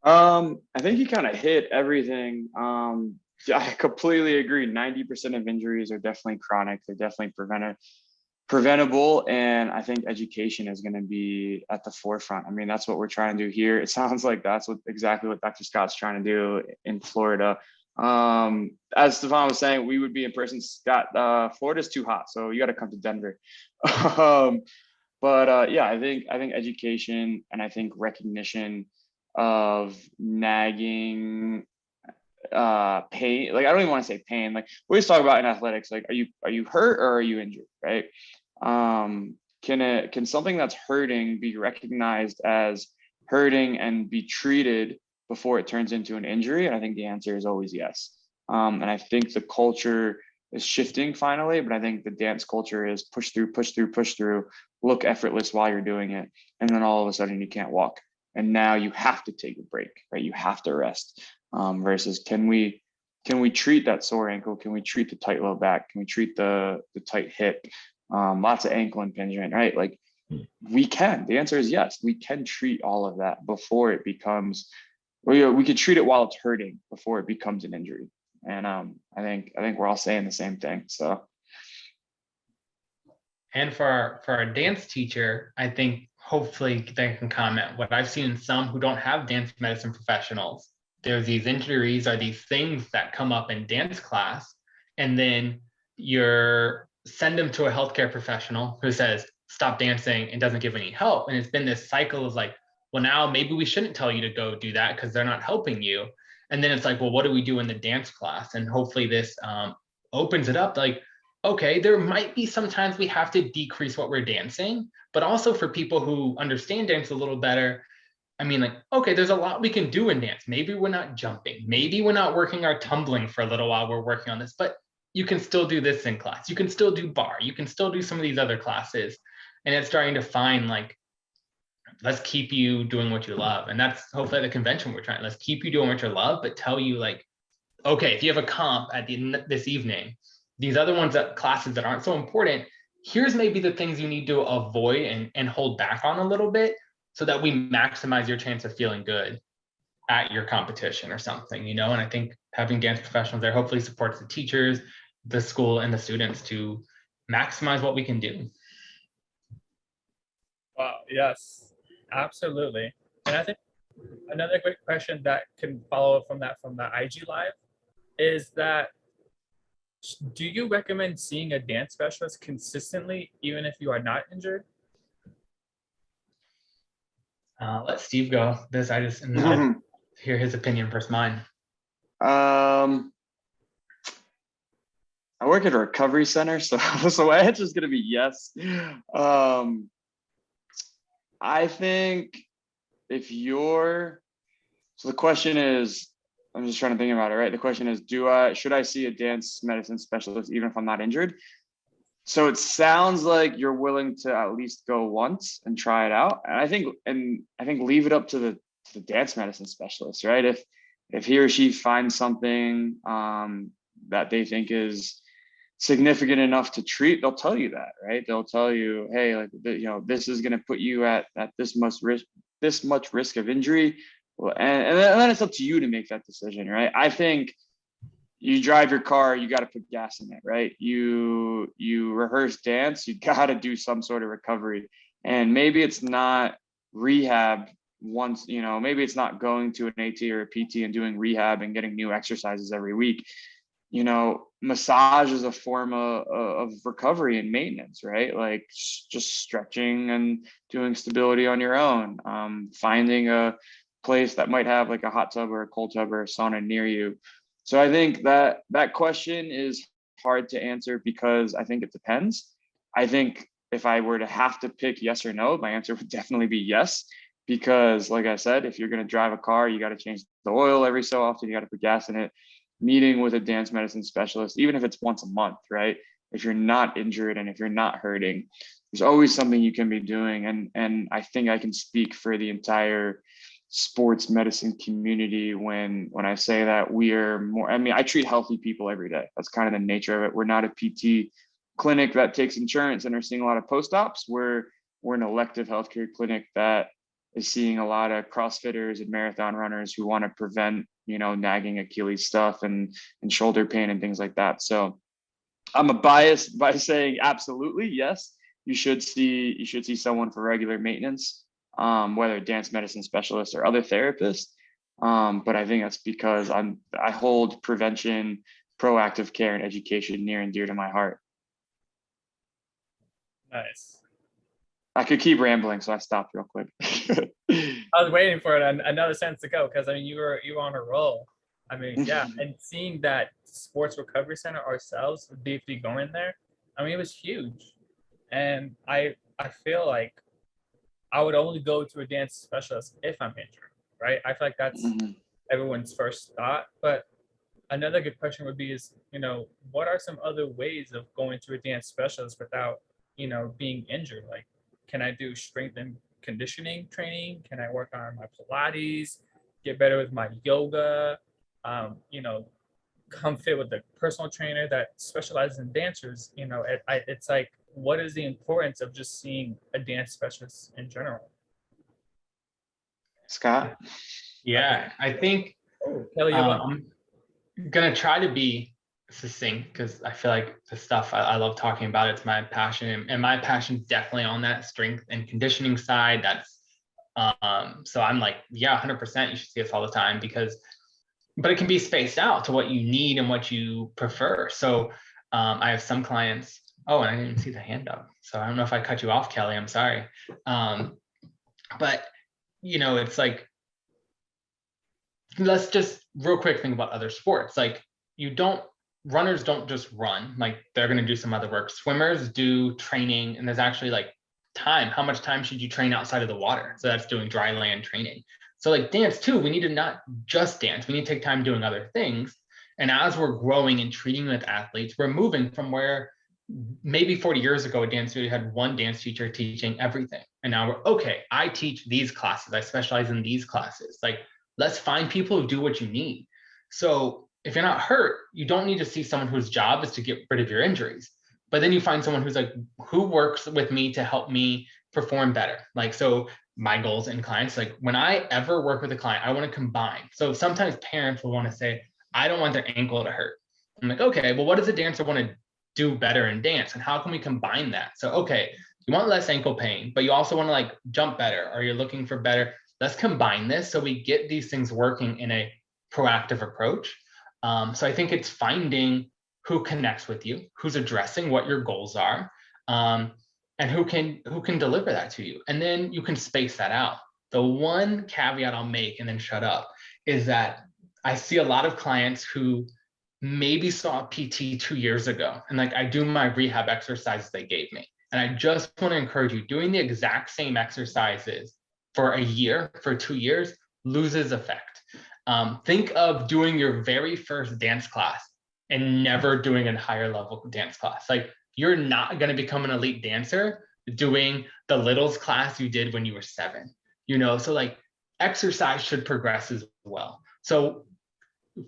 I think you kind of hit everything. I completely agree. 90% of injuries are definitely chronic. They're definitely preventable. And I think education is going to be at the forefront. I mean, that's what we're trying to do here. It sounds like that's exactly what Dr. Scott's trying to do in Florida. As Stefan was saying, we would be in person. Scott, Florida's too hot, so you got to come to Denver. Yeah, I think education and I think recognition of nagging pain. Like, I don't even want to say pain. Like, we always talk about in athletics, like, are you hurt or are you injured, right? Can something that's hurting be recognized as hurting and be treated before it turns into an injury? And I think the answer is always yes. And I think the culture is shifting finally, but I think the dance culture is push through, look effortless while you're doing it. And then all of a sudden you can't walk. And now you have to take a break, right? You have to rest. Versus can we treat that sore ankle? Can we treat the tight low back? Can we treat the tight hip? Lots of ankle impingement, right? Like, we can. The answer is yes. We can treat all of that before it becomes. We could treat it while it's hurting before it becomes an injury. And I think we're all saying the same thing. So.
And for our dance teacher, I think hopefully they can comment. What I've seen in some who don't have dance medicine professionals, there's these injuries or these things that come up in dance class, and then you're send them to a healthcare professional who says, stop dancing, and doesn't give any help. And it's been this cycle of like, well, now maybe we shouldn't tell you to go do that because they're not helping you. And then it's like, well, what do we do in the dance class? And hopefully this opens it up. Like, okay, there might be sometimes we have to decrease what we're dancing, but also for people who understand dance a little better, I mean, like, okay, there's a lot we can do in dance. Maybe we're not jumping. Maybe we're not working our tumbling for a little while. We're working on this, but you can still do this in class. You can still do bar. You can still do some of these other classes. And it's starting to find like, let's keep you doing what you love. And that's hopefully at the convention we're trying. Let's keep you doing what you love, but tell you like, okay, if you have a comp at this evening, these other ones that classes that aren't so important, here's maybe the things you need to avoid and hold back on a little bit so that we maximize your chance of feeling good. at your competition or something, you know? And I think having dance professionals there hopefully supports the teachers, the school, and the students to maximize what we can do.
Wow, yes, absolutely. And I think another great question that can follow up from the IG Live is that do you recommend seeing a dance specialist consistently, even if you are not injured?
Let Steve go. This I just hear his opinion versus mine.
I work at a recovery center, so my answer is going to be yes. I think if you're, so the question is, I'm just trying to think about it, right? The question is, should I see a dance medicine specialist even if I'm not injured? So it sounds like you're willing to at least go once and try it out. And I think leave it up to the dance medicine specialist, right? If he or she finds something that they think is significant enough to treat, they'll tell you that, right? They'll tell you, hey, like, you know, this is going to put you at this much risk of injury. Well, and then it's up to you to make that decision, right? I think you drive your car, you got to put gas in it, right? You rehearse dance, you got to do some sort of recovery. And maybe it's not rehab once, you know, maybe it's not going to an AT or a PT and doing rehab and getting new exercises every week. You know, massage is a form of recovery and maintenance, right? Like just stretching and doing stability on your own, finding a place that might have like a hot tub or a cold tub or a sauna near you. So I think that question is hard to answer because I think it depends. I think if I were to have to pick yes or no, my answer would definitely be yes. Because like I said, if you're going to drive a car, you got to change the oil every so often, you got to put gas in it. Meeting with a dance medicine specialist, even if it's once a month, right? If you're not injured and if you're not hurting, there's always something you can be doing. And I think I can speak for the entire sports medicine community when I say that we are more, I mean, I treat healthy people every day. That's kind of the nature of it. We're not a PT clinic that takes insurance and are seeing a lot of post-ops. We're an elective healthcare clinic that is seeing a lot of CrossFitters and marathon runners who want to prevent, you know, nagging Achilles stuff and shoulder pain and things like that. So I'm a bias by saying absolutely yes, you should see someone for regular maintenance, whether dance medicine specialist or other therapists. But I think that's because I hold prevention, proactive care, and education near and dear to my heart.
Nice.
I could keep rambling, so I stopped real quick.
I was waiting for another sentence to go because I mean you were on a roll. I mean, yeah, and seeing that sports recovery center ourselves, DFD going there, I mean it was huge, and I feel like I would only go to a dance specialist if I'm injured, right? I feel like that's everyone's first thought. But another good question would be is, you know, what are some other ways of going to a dance specialist without, you know, being injured? Like, can I do strength and conditioning training? Can I work on my Pilates, get better with my yoga, you know, come fit with a personal trainer that specializes in dancers? You know, it's like, what is the importance of just seeing a dance specialist in general?
Scott?
Yeah, I think
Kelly,
I'm gonna try to be succinct because I feel like the stuff I love talking about, it's my passion, and my passion definitely on that strength and conditioning side. That's so I'm like, yeah, 100% you should see us all the time but it can be spaced out to what you need and what you prefer. So I have some clients. Oh, and I didn't even see the hand up, so I don't know if I cut you off, Kelly, I'm sorry. But you know, it's like, let's just real quick think about other sports. Like, runners don't just run, like they're going to do some other work. Swimmers do training, and there's actually like time. How much time should you train outside of the water? So that's doing dry land training. So like dance too, we need to not just dance. We need to take time doing other things. And as we're growing and treating with athletes, we're moving from where maybe 40 years ago, a dance studio had one dance teacher teaching everything. And now we're, okay, I teach these classes. I specialize in these classes. Like, let's find people who do what you need. So if you're not hurt, you don't need to see someone whose job is to get rid of your injuries. But then you find someone who's like, who works with me to help me perform better? Like, so my goals in clients. Like when I ever work with a client, I want to combine. So sometimes parents will want to say, I don't want their ankle to hurt. I'm like, okay, well, what does a dancer want to do better in dance? And how can we combine that? So, okay, you want less ankle pain, but you also want to like jump better, or you're looking for better. Let's combine this so we get these things working in a proactive approach. So I think it's finding who connects with you, who's addressing what your goals are, and who can deliver that to you. And then you can space that out. The one caveat I'll make and then shut up is that I see a lot of clients who maybe saw a PT 2 years ago, and like I do my rehab exercises they gave me. And I just want to encourage you, doing the exact same exercises for a year, for 2 years, loses effect. Think of doing your very first dance class and never doing a higher level dance class. Like you're not going to become an elite dancer doing the littles class you did when you were 7, so like exercise should progress as well. So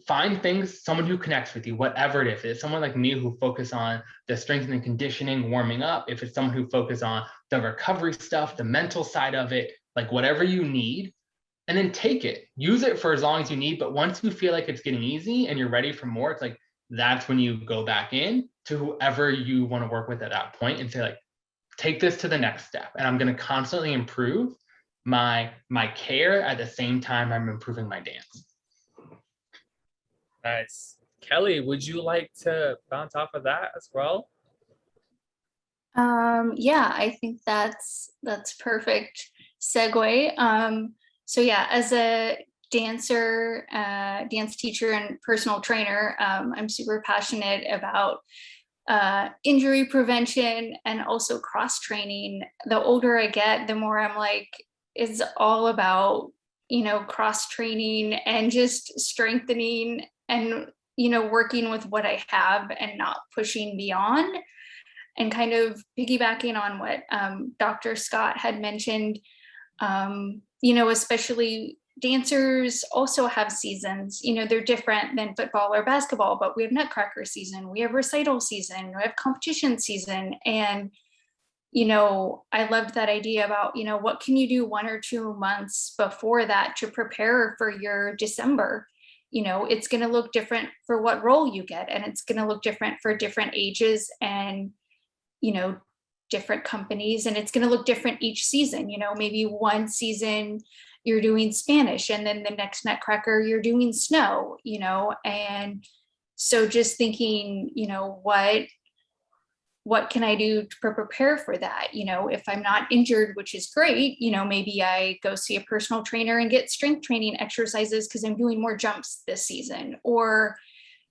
find things, someone who connects with you, whatever it is. If it's someone like me who focus on the strength and conditioning, warming up, if it's someone who focus on the recovery stuff, the mental side of it, like whatever you need, and then take it, use it for as long as you need. But once you feel like it's getting easy and you're ready for more, it's like, that's when you go back in to whoever you want to work with at that point and say like, take this to the next step. And I'm going to constantly improve my care at the same time I'm improving my dance.
Nice. Kelly, would you like to bounce off of that as well?
Yeah, I think that's perfect segue. So yeah, as a dancer, dance teacher and personal trainer, I'm super passionate about injury prevention and also cross training. The older I get, the more I'm like, it's all about, cross training and just strengthening and, working with what I have and not pushing beyond. And kind of piggybacking on what Dr. Scott had mentioned, especially dancers also have seasons. They're different than football or basketball, but we have nutcracker season, we have recital season, we have competition season. And, I loved that idea about, what can you do 1 or 2 months before that to prepare for your December? It's going to look different for what role you get, and it's going to look different for different ages and different companies, and it's going to look different each season. Maybe one season you're doing Spanish, and then the next nutcracker you're doing snow, and so just thinking, what can I do to prepare for that? If I'm not injured, which is great, maybe I go see a personal trainer and get strength training exercises because I'm doing more jumps this season, or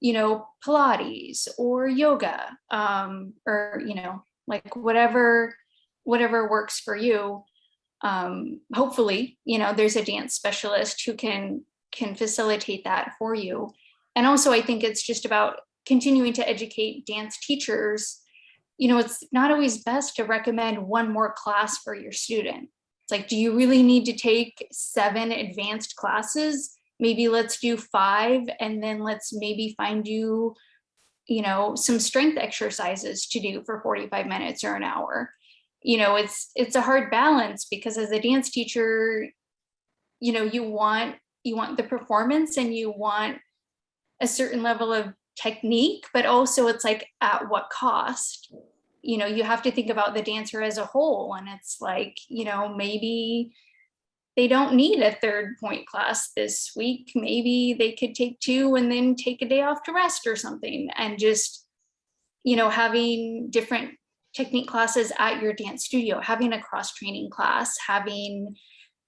Pilates or yoga, or, like whatever works for you. Hopefully, there's a dance specialist who can facilitate that for you. And also, I think it's just about continuing to educate dance teachers. It's not always best to recommend one more class for your student. It's like, do you really need to take 7 advanced classes? Maybe let's do 5, and then let's maybe find you, some strength exercises to do for 45 minutes or an hour. It's a hard balance, because as a dance teacher, you want the performance and you want a certain level of technique, but also it's like, at what cost? You have to think about the dancer as a whole, and it's like, maybe they don't need a 3rd point class this week. Maybe they could take 2 and then take a day off to rest or something. And just, having different technique classes at your dance studio, having a cross training class, having,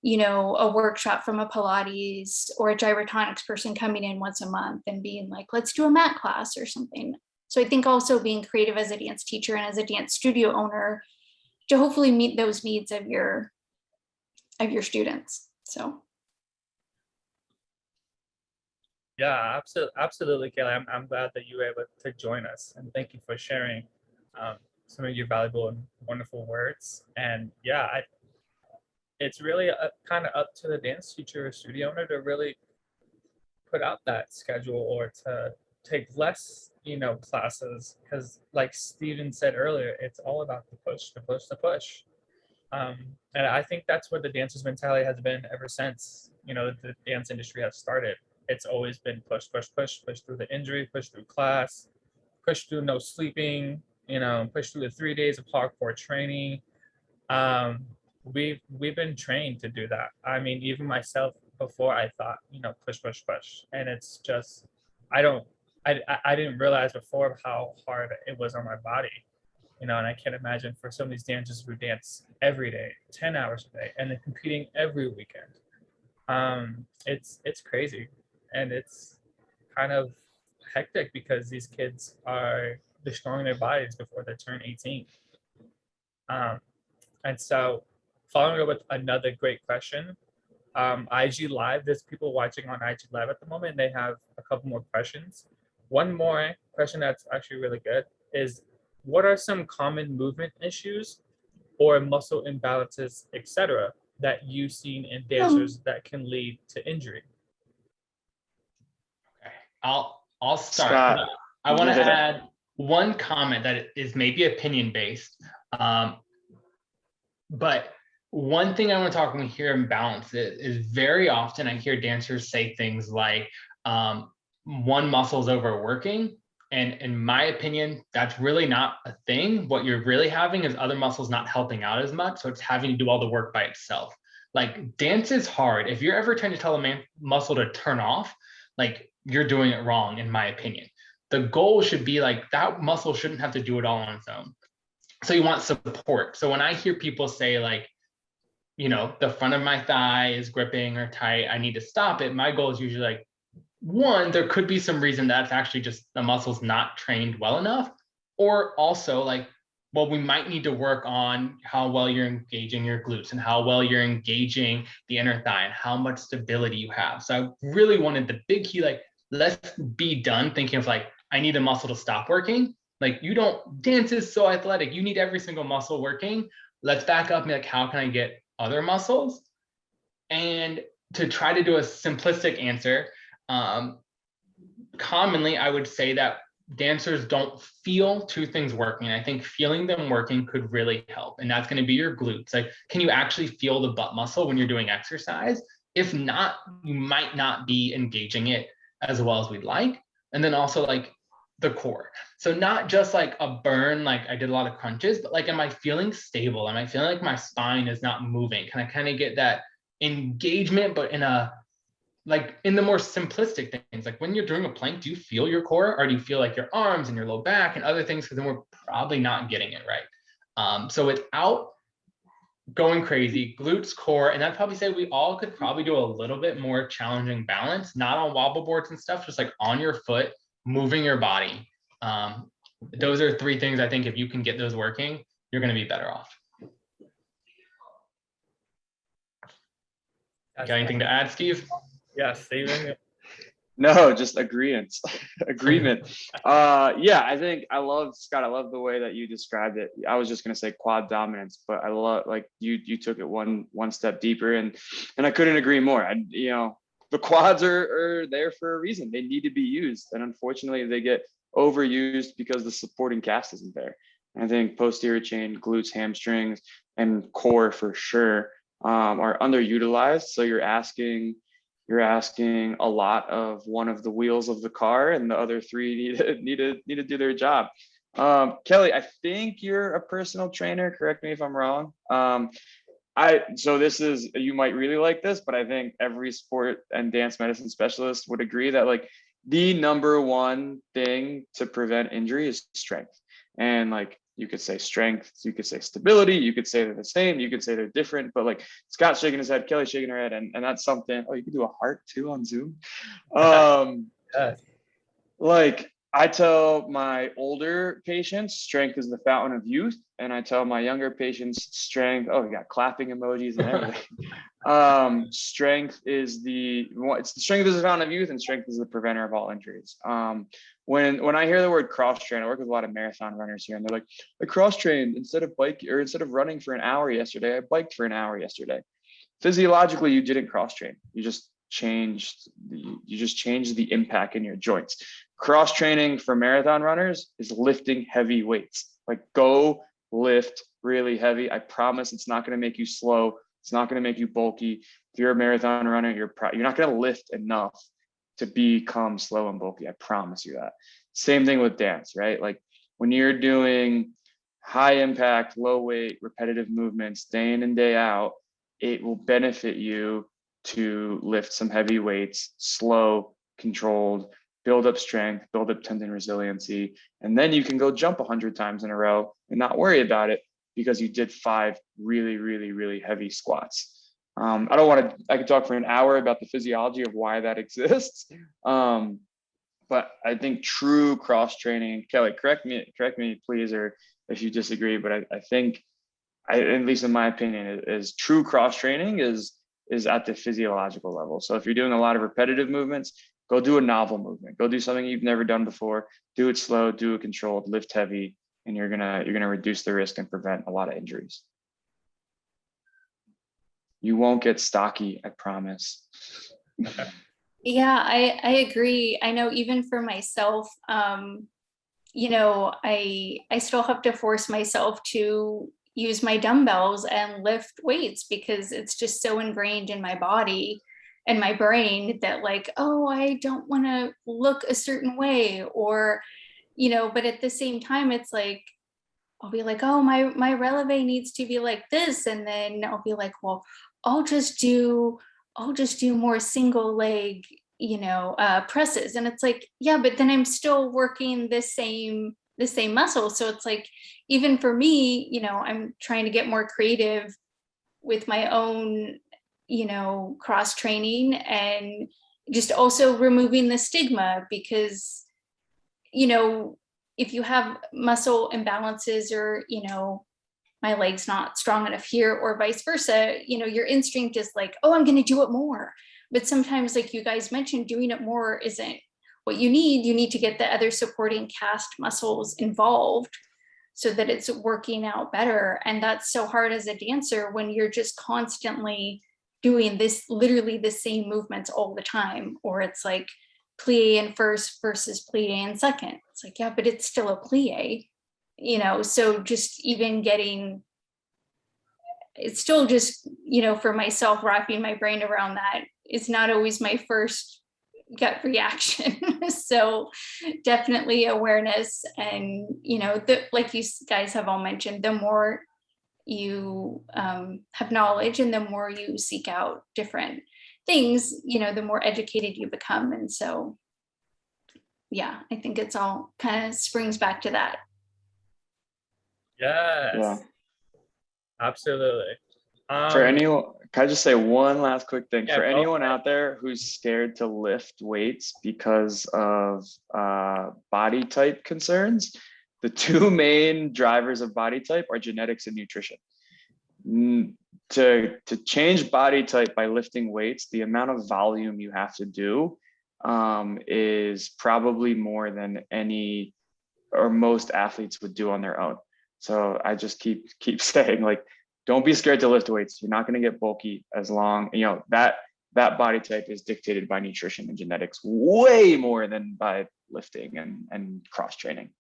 a workshop from a Pilates or a gyrotonics person coming in once a month and being like, let's do a mat class or something. So I think also being creative as a dance teacher and as a dance studio owner to hopefully meet those needs of your students. So
Yeah, absolutely, Kelly. I'm glad that you were able to join us, and thank you for sharing some of your valuable and wonderful words. And yeah, it's really kind of up to the dance teacher or studio owner to really put out that schedule, or to take less, classes, because like Steven said earlier, it's all about the push. Um, and I think that's what the dancer's mentality has been ever since, the dance industry has started. It's always been push, push, push, push through the injury, push through class, push through no sleeping, push through the 3 days of hardcore training. Um, we've been trained to do that. I mean, even myself before I thought, push, push, push. And it's just, I don't, I didn't realize before how hard it was on my body, and I can't imagine for some of these dancers who dance every day, 10 hours a day, and then competing every weekend. It's crazy, and it's kind of hectic because these kids are destroying their bodies before they turn 18. Um, and so, following up with another great question, IG Live, there's people watching on IG Live at the moment. They have a couple more questions. One more question that's actually really good is, what are some common movement issues or muscle imbalances, etc., that you've seen in dancers that can lead to injury?
Okay, I'll start.
Scott.
I want to
Yeah.
add one comment that is maybe opinion based, but one thing I want to talk about here in balance is very often I hear dancers say things like one muscle is overworking. And in my opinion, that's really not a thing. What you're really having is other muscles not helping out as much. So it's having to do all the work by itself. Like, dance is hard. If you're ever trying to tell a muscle to turn off, like, you're doing it wrong, in my opinion. The goal should be like that muscle shouldn't have to do it all on its own. So you want support. So when I hear people say like, the front of my thigh is gripping or tight, I need to stop it. My goal is usually like, one, there could be some reason that's actually just the muscle's not trained well enough. Or also like, well, we might need to work on how well you're engaging your glutes and how well you're engaging the inner thigh and how much stability you have. So I really wanted the big key, like, let's be done thinking of like, I need a muscle to stop working. Like, dance is so athletic. You need every single muscle working. Let's back up and be like, how can I get other muscles? And to try to do a simplistic answer, commonly I would say that dancers don't feel two things working. I think feeling them working could really help. And that's going to be your glutes. Like, can you actually feel the butt muscle when you're doing exercise? If not, you might not be engaging it as well as we'd like. And then also like the core. So not just like a burn, like I did a lot of crunches, but like, am I feeling stable? Am I feeling like my spine is not moving? Can I kind of get that engagement, but in the more simplistic things, like when you're doing a plank, do you feel your core, or do you feel like your arms and your low back and other things? Because then we're probably not getting it right. So without going crazy, glutes, core, and I'd probably say we all could probably do a little bit more challenging balance, not on wobble boards and stuff, just like on your foot, moving your body. Those are three things I think if you can get those working, you're going to be better off. Got anything to add, Steve?
Yeah, Steven.
No, just agreement. Yeah, I think Scott, I love the way that you described it. I was just gonna say quad dominance, but I love like you took it one step deeper, and I couldn't agree more. The quads are there for a reason. They need to be used, and unfortunately they get overused because the supporting cast isn't there. I think posterior chain, glutes, hamstrings, and core for sure are underutilized. So you're asking a lot of one of the wheels of the car, and the other three need to do their job. Kelly, I think you're a personal trainer. Correct me if I'm wrong. So you might really like this, but I think every sport and dance medicine specialist would agree that like the number one thing to prevent injury is strength. And like, you could say strength, you could say stability, you could say they're the same, you could say they're different, but like Scott's shaking his head, Kelly's shaking her head, and that's something. Oh, you can do a heart too on Zoom. Like I tell my older patients, strength is the fountain of youth, and I tell my younger patients, strength. Oh, we got clapping emojis and everything. Strength is the fountain of youth, and strength is the preventer of all injuries. When I hear the word cross train, I work with a lot of marathon runners here, and they're like, I cross trained instead of running for an hour yesterday, I biked for an hour yesterday. Physiologically, you didn't cross train. You just changed the impact in your joints. Cross training for marathon runners is lifting heavy weights. Like, go lift really heavy. I promise it's not going to make you slow. It's not going to make you bulky. If you're a marathon runner, you're not going to lift enough to become slow and bulky. I promise you that. Same thing with dance, right? Like when you're doing high impact, low weight, repetitive movements day in and day out, it will benefit you to lift some heavy weights, slow, controlled, build up strength, build up tendon resiliency, and then you can go jump 100 times in a row and not worry about it because you did 5 really, really, really heavy squats. I could talk for an hour about the physiology of why that exists. But I think true cross training, Kelly, correct me please, or if you disagree, but I think, at least in my opinion, is true cross training is at the physiological level. So if you're doing a lot of repetitive movements, go do a novel movement, go do something you've never done before, do it slow, do it controlled, lift heavy, and you're gonna reduce the risk and prevent a lot of injuries. You won't get stocky, I promise.
Yeah, I agree. I know even for myself, you know, I still have to force myself to use my dumbbells and lift weights because it's just so ingrained in my body and my brain that like, oh, I don't want to look a certain way, or, you know, but at the same time, it's like, I'll be like, oh, my releve needs to be like this. And then I'll be like, well, I'll just do more single leg, you know, presses. And it's like, yeah, but then I'm still working the same muscle. So it's like, even for me, you know, I'm trying to get more creative with my own, you know, cross training, and just also removing the stigma, because, you know, if you have muscle imbalances, or, you know, my leg's not strong enough here, or vice versa, you know, your instinct is like, oh, I'm going to do it more. But sometimes, like you guys mentioned, doing it more isn't what you need. You need to get the other supporting cast muscles involved so that it's working out better. And that's so hard as a dancer when you're just constantly doing this, literally the same movements all the time. Or it's like plie in first versus plie in second. It's like, yeah, but it's still a plie, you know? So just even getting, it's still just, you know, for myself, wrapping my brain around that is not always my first gut reaction. So definitely awareness. And, you know, like you guys have all mentioned, the more you have knowledge and the more you seek out different things, you know, the more educated you become. And so, yeah, I think it's all kind of springs back to that.
Yes.
Yeah.
Absolutely.
For anyone, can I just say one last quick thing?
Yeah,
for anyone out there who's scared to lift weights because of body type concerns, the 2 main drivers of body type are genetics and nutrition. To change body type by lifting weights, the amount of volume you have to do is probably more than any or most athletes would do on their own. So I just keep saying, like, don't be scared to lift weights. You're not going to get bulky as long, you know, that body type is dictated by nutrition and genetics way more than by lifting and cross training.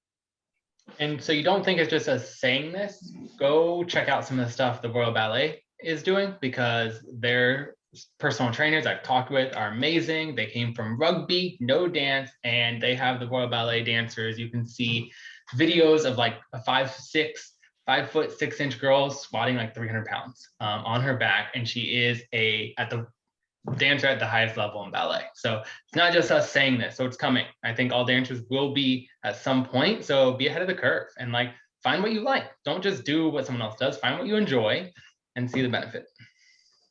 And so you don't think it's just us saying this? Go check out some of the stuff the Royal Ballet is doing, because their personal trainers I've talked with are amazing. They came from rugby, no dance, and they have the Royal Ballet dancers. You can see videos of like a 5'6" girl squatting like 300 pounds on her back, and she is a dancer at the highest level in ballet. So it's not just us saying this. So it's coming. I think all dancers will be at some point. So be ahead of the curve and like find what you like. Don't just do what someone else does. Find what you enjoy and see the benefit.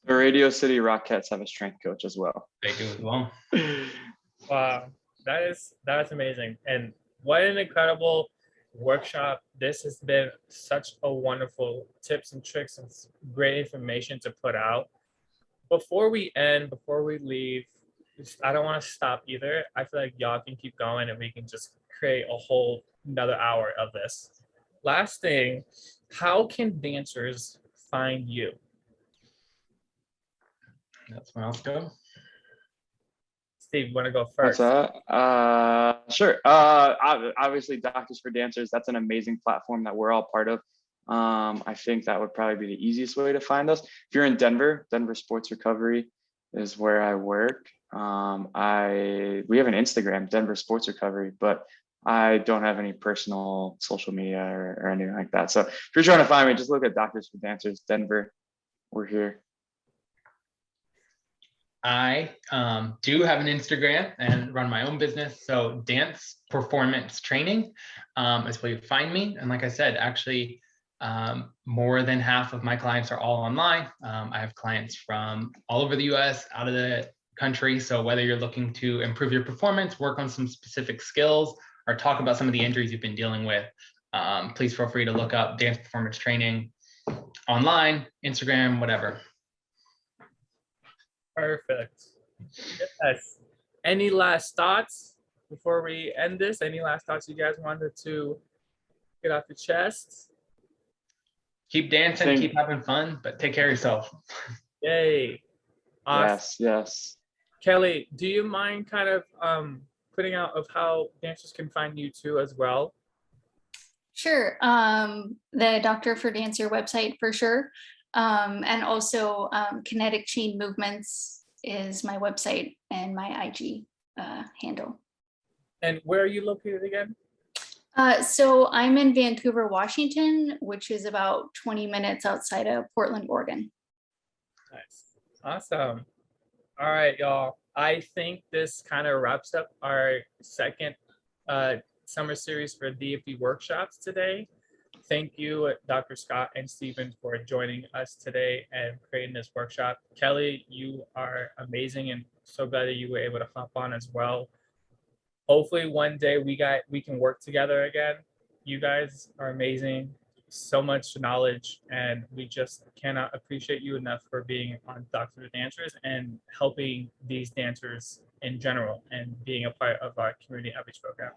The Radio City Rockettes have a strength coach as well.
They do as well.
Wow, that's amazing. And what an incredible workshop. This has been such a wonderful tips and tricks and great information to put out. Before we leave, I don't want to stop either. I feel like y'all can keep going and we can just create a whole another hour of this. Last thing, how can dancers find you?
That's where I'll go.
Steve, want to go first?
What's that? Sure. Obviously, Doctors for Dancers, that's an amazing platform that we're all part of. I think that would probably be the easiest way to find us. If you're in Denver, Denver Sports Recovery is where I work. We have an Instagram, Denver Sports Recovery, but I don't have any personal social media or anything like that. So if you're trying to find me, just look at Doctors for Dancers, Denver. We're here.
I do have an Instagram and run my own business. So Dance Performance Training is where you find me. And like I said, actually, more than half of my clients are all online. I have clients from all over the US, out of the country. So whether you're looking to improve your performance, work on some specific skills, or talk about some of the injuries you've been dealing with, please feel free to look up Dance Performance Training online, Instagram, whatever.
Perfect. Yes. Any last thoughts before we end this? Any last thoughts you guys wanted to get off your chest?
Keep dancing, keep having fun, but take care of yourself.
Yay. Awesome.
Yes.
Kelly, do you mind kind of putting out of how dancers can find you too as well?
Sure. The Doctor for Dancer website for sure. And also Kinetic Chain Movements is my website and my IG handle.
And where are you located again?
So I'm in Vancouver, Washington, which is about 20 minutes outside of Portland, Oregon.
Nice. Awesome. All right, y'all. I think this kind of wraps up our second summer series for DFD workshops today. Thank you, Dr. Scott and Stephen, for joining us today and creating this workshop. Kelly, you are amazing and so glad that you were able to hop on as well. Hopefully one day we can work together again. You guys are amazing, so much knowledge, and we just cannot appreciate you enough for being on Doctor for Dancers and helping these dancers in general and being a part of our community outreach program.